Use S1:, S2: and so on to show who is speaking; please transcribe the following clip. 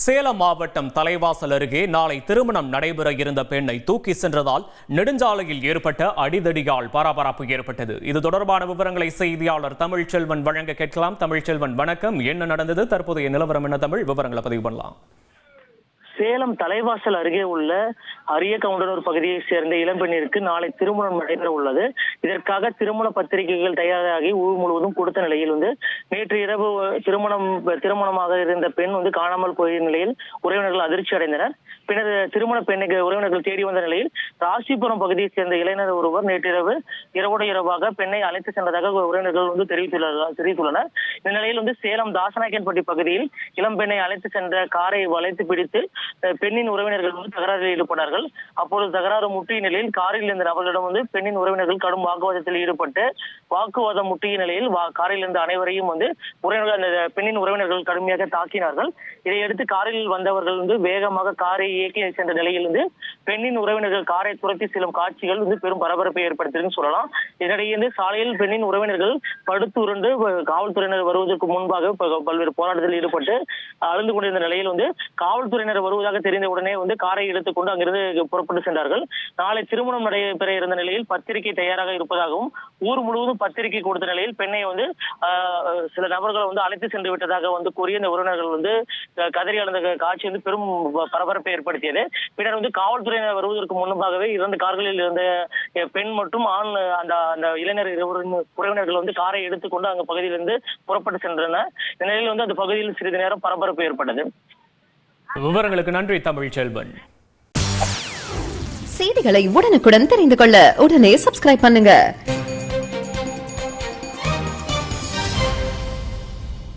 S1: சேலம் மாவட்டம் தலைவாசல் அருகே நாளை திருமணம் நடைபெற இருந்த பெண்ணை தூக்கி சென்றதால் நெடுஞ்சாலையில் ஏற்பட்ட அடிதடியால் பரபரப்பு ஏற்பட்டது. இது தொடர்பான விவரங்களை செய்தியாளர் தமிழ்ச்செல்வன் வழங்க கேட்கலாம். தமிழ்ச்செல்வன், வணக்கம். என்ன நடந்தது? தற்போதைய நிலவரம் என்ன? விவரங்களை பதிவு பண்ணலாம்.
S2: சேலம் தலைவாசல் அருகே உள்ள அரியகவுண்டனூர் பகுதியை சேர்ந்த இளம்பெண்ணிற்கு நாளை திருமணம் நடைபெற உள்ளது. இதற்காக திருமண பத்திரிகைகள் தயாராகி ஊர் முழுவதும் கொடுத்த நிலையில் நேற்று இரவு திருமணமாக இருந்த பெண் காணாமல் போய நிலையில் உறவினர்கள் அதிர்ச்சி அடைந்தனர். பின்னர் திருமண பெண்ணுக்கு உறவினர்கள் தேடி வந்த நிலையில் ராசிபுரம் பகுதியை சேர்ந்த இளைஞர் ஒருவர் நேற்றிரவு இரவாக பெண்ணை அழைத்து சென்றதாக உறவினர்கள் தெரிவித்துள்ளனர். இந்த நிலையில் சேலம் தாசநாயக்கன்பட்டி பகுதியில் இளம்பெண்ணை அழைத்து சென்ற காரை வளைத்து பிடித்து பெண்ணின் உறவினர்கள் தகராறில் ஈடுபட்டார்கள். அப்பொழுது தகராறு முற்றிய நிலையில் காரில் இருந்த நபர்களிடம் பெண்ணின் உறவினர்கள் கடும் வாக்குவாதத்தில் ஈடுபட்டு வாக்குவாதம் முற்றிய நிலையில் காரில் இருந்த அனைவரையும் உறவினர்கள் அந்த பெண்ணின் உறவினர்கள் கடுமையாக தாக்கினார்கள். இதையடுத்து காரில் வந்தவர்கள் வேகமாக காரை இயக்கி சென்ற நிலையில் பெண்ணின் உறவினர்கள் காரை துரத்தி செல்லும் காட்சிகள் பெரும் பரபரப்பை ஏற்படுத்தியதுன்னு சொல்லலாம். இதனிடையே சாலையில் பெண்ணின் உறவினர்கள் படுத்து உருண்டு காவல்துறையினர் வருவதற்கு முன்பாக பல்வேறு போராட்டத்தில் ஈடுபட்டு அழுந்து கொண்டிருந்த நிலையில் காவல்துறையினர் வருவதாக தெரிந்த உடனே காரை எடுத்துக்கொண்டு அங்கிருந்து புறப்பட்டு சென்றார்கள். நாளை திருமணம் நடைபெற இருந்த நிலையில் பத்திரிகை தயாராக இருப்பதாகவும் ஊர் முழுவதும் பத்திரிகை கொடுத்த நிலையில் பெண்ணை சில நபர்கள் அழைத்து சென்று விட்டதாக கூறிய இந்த உறவினர்கள் கதறி அழுந்த காட்சி பெரும் பரபரப்பை ஏற்படுத்தியது. பின்னர் காவல்துறையினர் வருவதற்கு முன்பாகவே 2 கார்களில் இருந்த பெண் மற்றும் ஆண் அந்த இளைஞர் உறவினர்கள் காரை எடுத்துக்கொண்டு அங்க பகுதியிலிருந்து புறப்பட்டு சென்றனர். இந்த நிலையில் அந்த பகுதியில் சிறிது நேரம் பரபரப்பு ஏற்பட்டது.
S1: விவரங்களுக்கு நன்றி தமிழ்ச்செல்வன்.
S3: செய்திகளை உடனுக்குடன் தெரிந்து கொள்ள உடனே சப்ஸ்கிரைப் பண்ணுங்க.